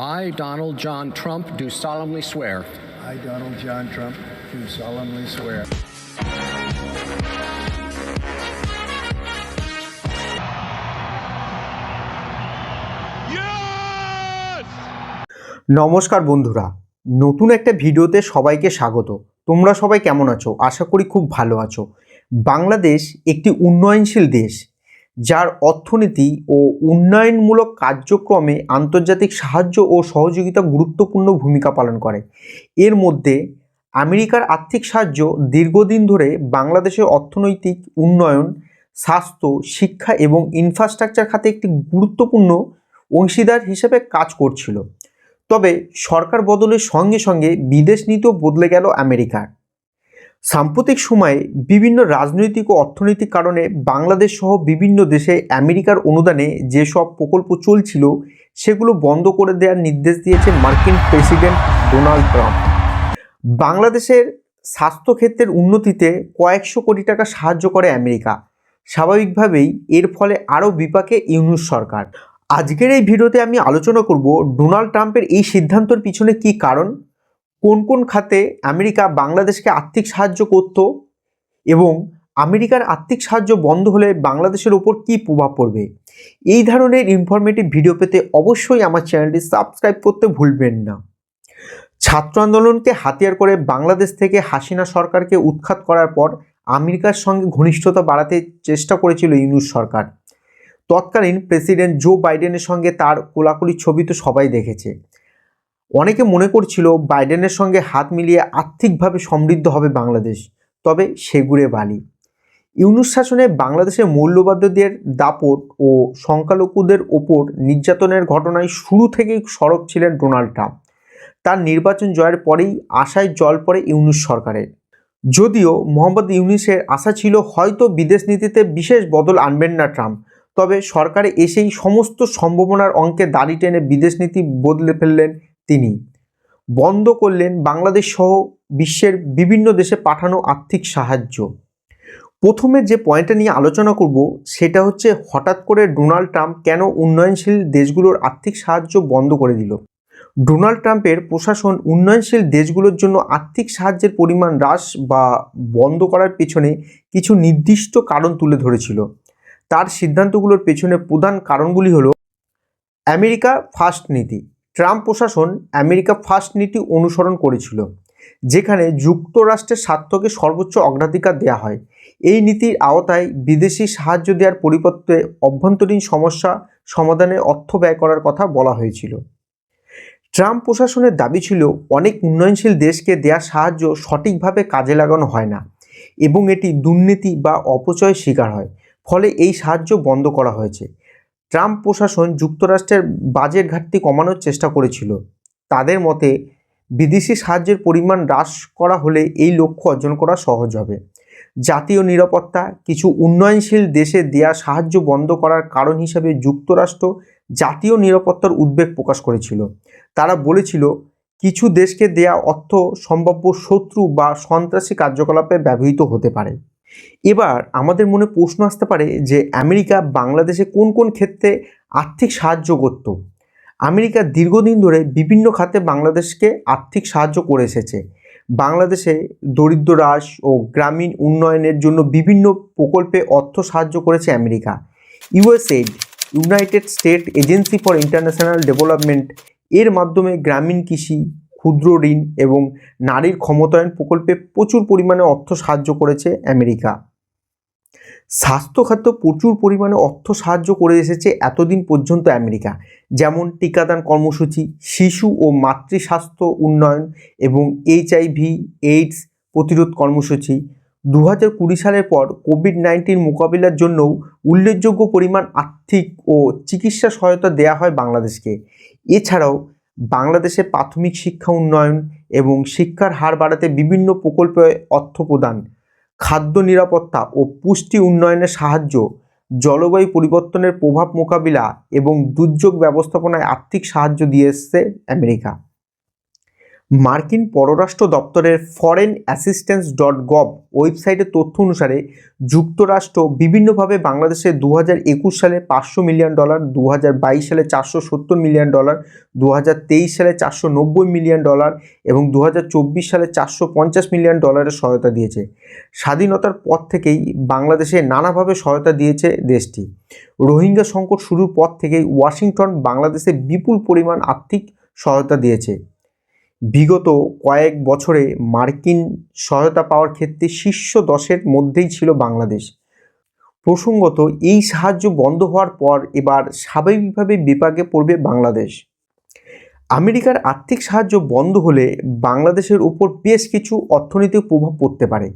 I, Donald John Trump, do solemnly swear. I, Donald John Trump, do solemnly swear. নমস্কার বন্ধুরা, নতুন একটা ভিডিওতে সবাইকে স্বাগত। তোমরা সবাই কেমন আছো? আশা করি খুব ভালো আছো। বাংলাদেশ একটি উন্নয়নশীল দেশ, যার অর্থনীতি ও উন্নয়নমূলক কার্যক্রমে আন্তর্জাতিক সাহায্য ও সহযোগিতা গুরুত্বপূর্ণ ভূমিকা পালন করে। এর মধ্যে আমেরিকার আর্থিক সাহায্য দীর্ঘদিন ধরে বাংলাদেশের অর্থনৈতিক উন্নয়ন, স্বাস্থ্য, শিক্ষা এবং ইনফ্রাস্ট্রাকচার খাতে একটি গুরুত্বপূর্ণ অংশীদার হিসেবে কাজ করছিল। তবে সরকার বদলের সঙ্গে সঙ্গে বিদেশ নীতিও বদলে গেল আমেরিকার। সাম্প্রতিক সময়ে বিভিন্ন রাজনৈতিক ও অর্থনৈতিক কারণে বাংলাদেশ সহ বিভিন্ন দেশে আমেরিকার অনুদানে যেসব প্রকল্প চলছিল সেগুলো বন্ধ করে দেওয়ার নির্দেশ দিয়েছে মার্কিন প্রেসিডেন্ট ডোনাল্ড ট্রাম্প। বাংলাদেশের স্বাস্থ্যক্ষেত্রের উন্নতিতে কয়েকশো কোটি টাকা সাহায্য করে আমেরিকা। স্বাভাবিকভাবেই এর ফলে আরও বিপাকে ইউনূস সরকার। আজকের এই ভিডিওতে আমি আলোচনা করব ডোনাল্ড ট্রাম্পের এই সিদ্ধান্তের পিছনে কী কারণ, কোন কোন খাতে আমেরিকা বাংলাদেশকে আর্থিক সাহায্য করত এবং আমেরিকার আর্থিক সাহায্য বন্ধ হলে বাংলাদেশের ওপর কী প্রভাব পড়বে। এই ধরনের ইনফরমেটিভ ভিডিও পেতে অবশ্যই আমার চ্যানেলটি সাবস্ক্রাইব করতে ভুলবেন না। ছাত্র আন্দোলনকে হাতিয়ার করে বাংলাদেশ থেকে হাসিনা সরকারকে উৎখাত করার পর আমেরিকার সঙ্গে ঘনিষ্ঠতা বাড়াতে চেষ্টা করেছিল ইউনূস সরকার। তৎকালীন প্রেসিডেন্ট জো বাইডেনের সঙ্গে তার কোলাকুলি ছবি তো সবাই দেখেছে। অনেকে মনে করছিল বাইডেনের সঙ্গে হাত মিলিয়ে আর্থিকভাবে সমৃদ্ধ হবে বাংলাদেশ, তবে সেগুড়ে বালি। ইউনূস শাসনে বাংলাদেশের মৌলবাদীদের দাপট ও সংখ্যালঘুদের ওপর নির্যাতনের ঘটনায় শুরু থেকেই সরব ছিলেন ডোনাল্ড ট্রাম্প। তার নির্বাচন জয়ের পরেই আশায় জল পড়ে ইউনূস সরকারের। যদিও মোহাম্মদ ইউনূসের আশা ছিল হয়তো বিদেশ নীতিতে বিশেষ বদল আনবেন না ট্রাম্প, তবে সরকারে এসেই সমস্ত সম্ভাবনার অঙ্কে দাড়ি টেনে বিদেশ নীতি বদলে ফেললেন তিনি। বন্ধ করলেন বাংলাদেশ সহ বিশ্বের বিভিন্ন দেশে পাঠানো আর্থিক সাহায্য। প্রথমে যে পয়েন্টটা নিয়ে আলোচনা করব সেটা হচ্ছে হঠাৎ করে ডোনাল্ড ট্রাম্প কেন উন্নয়নশীল দেশগুলোর আর্থিক সাহায্য বন্ধ করে দিল। ডোনাল্ড ট্রাম্পের প্রশাসন উন্নয়নশীল দেশগুলোর জন্য আর্থিক সাহায্যের পরিমাণ হ্রাস বা বন্ধ করার পেছনে কিছু নির্দিষ্ট কারণ তুলে ধরেছিল। তার সিদ্ধান্তগুলোর পেছনে প্রধান কারণগুলি হলো আমেরিকা ফার্স্ট নীতি। ট্রাম্প প্রশাসন আমেরিকা ফার্স্ট নীতি অনুসরণ করেছিল, যেখানে যুক্তরাষ্ট্রের স্বার্থকে সর্বোচ্চ অগ্রাধিকার দেওয়া হয়। এই নীতির আওতায় বিদেশি সাহায্য দেওয়ার পরিবর্তে অভ্যন্তরীণ সমস্যা সমাধানে অর্থ ব্যয় করার কথা বলা হয়েছিল। ট্রাম্প প্রশাসনের দাবি ছিল অনেক উন্নয়নশীল দেশকে দেওয়া সাহায্য সঠিকভাবে কাজে লাগানো হয় না এবং এটি দুর্নীতি বা অপচয়ের শিকার হয়, ফলে এই সাহায্য বন্ধ করা হয়েছে। ট্রাম্প প্রশাসন যুক্তরাষ্ট্রের বাজেট ঘাটতি কমানোর চেষ্টা করেছিল। তাদের মতে বিদেশি সাহায্যের পরিমাণ হ্রাস করা হলে এই লক্ষ্য অর্জন করা সহজ হবে। জাতীয় নিরাপত্তা, কিছু উন্নয়নশীল দেশে দেয়া সাহায্য বন্ধ করার কারণ হিসেবে যুক্তরাষ্ট্র জাতীয় নিরাপত্তার উদ্বেগ প্রকাশ করেছিল। তারা বলেছিল কিছু দেশকে দেয়া অর্থ সম্ভাব্য শত্রু বা সন্ত্রাসী কার্যকলাপে ব্যবহৃত হতে পারে। এবার আমাদের মনে প্রশ্ন আসতে পারে যে আমেরিকা বাংলাদেশে কোন কোন ক্ষেত্রে আর্থিক সাহায্য করত। আমেরিকা দীর্ঘদিন ধরে বিভিন্ন খাতে বাংলাদেশকে আর্থিক সাহায্য করে এসেছে। বাংলাদেশে দরিদ্র হ্রাস ও গ্রামীণ উন্নয়নের জন্য বিভিন্ন প্রকল্পে অর্থ সাহায্য করেছে America. USAID, United state agency for international development, এর মাধ্যমে গ্রামীণ কৃষি, ক্ষুদ্র ঋণ এবং নারীর ক্ষমতায়ন প্রকল্পে প্রচুর পরিমাণে অর্থ সাহায্য করেছে আমেরিকা। স্বাস্থ্য খাতে প্রচুর পরিমাণে অর্থ সাহায্য করে এসেছে এতদিন পর্যন্ত আমেরিকা, যেমন টিকাদান কর্মসূচি, শিশু ও মাতৃ স্বাস্থ্য উন্নয়ন এবং HIV/AIDS প্রতিরোধ কর্মসূচি। 2020 সালের পর কোভিড-19 মোকাবিলার জন্যও উল্লেখযোগ্য পরিমাণ আর্থিক ও চিকিৎসা সহায়তা দেওয়া হয় বাংলাদেশকে। এছাড়াও বাংলাদেশে প্রাথমিক শিক্ষা উন্নয়ন এবং শিক্ষার হার বাড়াতে বিভিন্ন প্রকল্পে অর্থ প্রদান, খাদ্য নিরাপত্তা ও পুষ্টি উন্নয়নে সাহায্য, জলবায়ু পরিবর্তনের প্রভাব মোকাবিলা এবং দুর্যোগ ব্যবস্থাপনায় আর্থিক সাহায্য দিয়ে এসছে আমেরিকা। মার্কিন পররাষ্ট্র দপ্তরের foreignassistance.gov ওয়েবসাইটের তথ্য অনুসারে যুক্তরাষ্ট্র বিভিন্নভাবে বাংলাদেশে 2021 সালে $500 মিলিয়ন, 2022 সালে $470 মিলিয়ন, 2023 সালে $490 মিলিয়ন এবং 2024 সালে $450 মিলিয়ন সহায়তা দিয়েছে। স্বাধীনতার পর থেকেই বাংলাদেশে নানাভাবে সহায়তা দিয়েছে দেশটি। রোহিঙ্গা সংকট শুরুর পর থেকেই ওয়াশিংটন বাংলাদেশে বিপুল পরিমাণ আর্থিক সহায়তা দিয়েছে। বিগত কয়েক বছরে মার্কিন সহায়তা পাওয়ার ক্ষেত্রে শীর্ষ 10-এর মধ্যেই ছিল বাংলাদেশ। প্রসঙ্গত, এই সাহায্য বন্ধ হওয়ার পর এবার স্বাভাবিকভাবে বিপাকে পড়বে বাংলাদেশ। আমেরিকার আর্থিক সাহায্য বন্ধ হলে বাংলাদেশের উপর বেশ কিছু অর্থনৈতিক প্রভাব পড়তে পারে।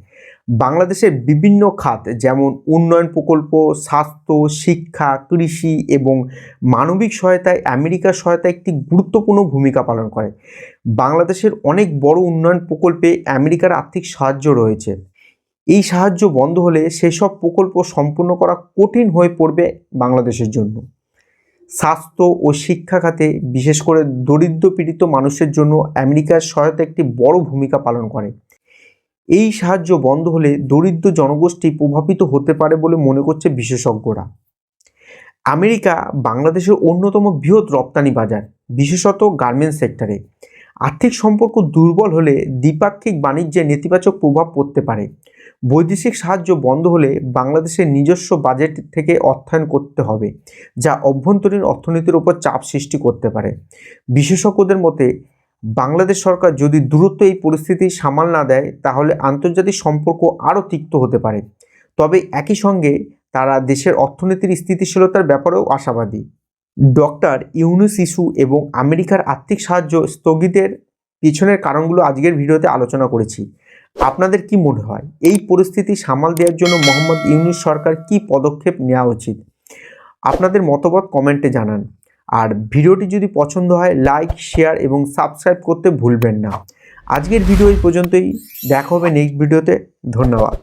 বাংলাদেশের বিভিন্ন খাত যেমন উন্নয়ন প্রকল্প, স্বাস্থ্য, শিক্ষা, কৃষি এবং মানবিক সহায়তায় আমেরিকার সহায়তা একটি গুরুত্বপূর্ণ ভূমিকা পালন করে। বাংলাদেশের অনেক বড় উন্নয়ন প্রকল্পে আমেরিকার আর্থিক সাহায্য রয়েছে। এই সাহায্য বন্ধ হলে সেসব প্রকল্প সম্পূর্ণ করা কঠিন হয়ে পড়বে বাংলাদেশের জন্য। স্বাস্থ্য ও শিক্ষা খাতে বিশেষ করে দরিদ্র পীড়িত মানুষের জন্য আমেরিকার সহায়তা একটি বড় ভূমিকা পালন করে। এই সাহায্য বন্ধ হলে দরিদ্র জনগোষ্ঠী প্রভাবিত হতে পারে বলে মনে করছে বিশেষজ্ঞরা। আমেরিকা বাংলাদেশের অন্যতম বৃহৎ রপ্তানি বাজার, বিশেষত গার্মেন্টস সেক্টরে। আর্থিক সম্পর্ক দুর্বল হলে দ্বিপাক্ষিক বাণিজ্যে নেতিবাচক প্রভাব পড়তে পারে। বৈদেশিক সাহায্য বন্ধ হলে বাংলাদেশের নিজস্ব বাজেট থেকে অর্থায়ন করতে হবে, যা অভ্যন্তরীণ অর্থনীতির উপর চাপ সৃষ্টি করতে পারে। বিশেষজ্ঞদের মতে বাংলাদেশ সরকার যদি দ্রুত এই পরিস্থিতি সামাল না দেয় তাহলে আন্তর্জাতিক সম্পর্ক আরও তিক্ত হতে পারে। তবে একই সঙ্গে তারা দেশের অর্থনীতির স্থিতিশীলতার ব্যাপারেও আশাবাদী। ডক্টর ইউনূস ইস্যু এবং আমেরিকার আর্থিক সাহায্য স্থগিতের পিছনের কারণগুলো আজকের ভিডিওতে আলোচনা করেছি। আপনাদের কি মনে হয় এই পরিস্থিতি সামাল দেওয়ার জন্য মোহাম্মদ ইউনূস সরকার কি পদক্ষেপ নেওয়া উচিত? আপনাদের মতামত কমেন্টে জানান। আর ভিডিওটি যদি পছন্দ হয় লাইক, শেয়ার এবং সাবস্ক্রাইব করতে ভুলবেন না। আজকের ভিডিও এই পর্যন্তই, দেখা হবে নেক্সট ভিডিওতে। ধন্যবাদ।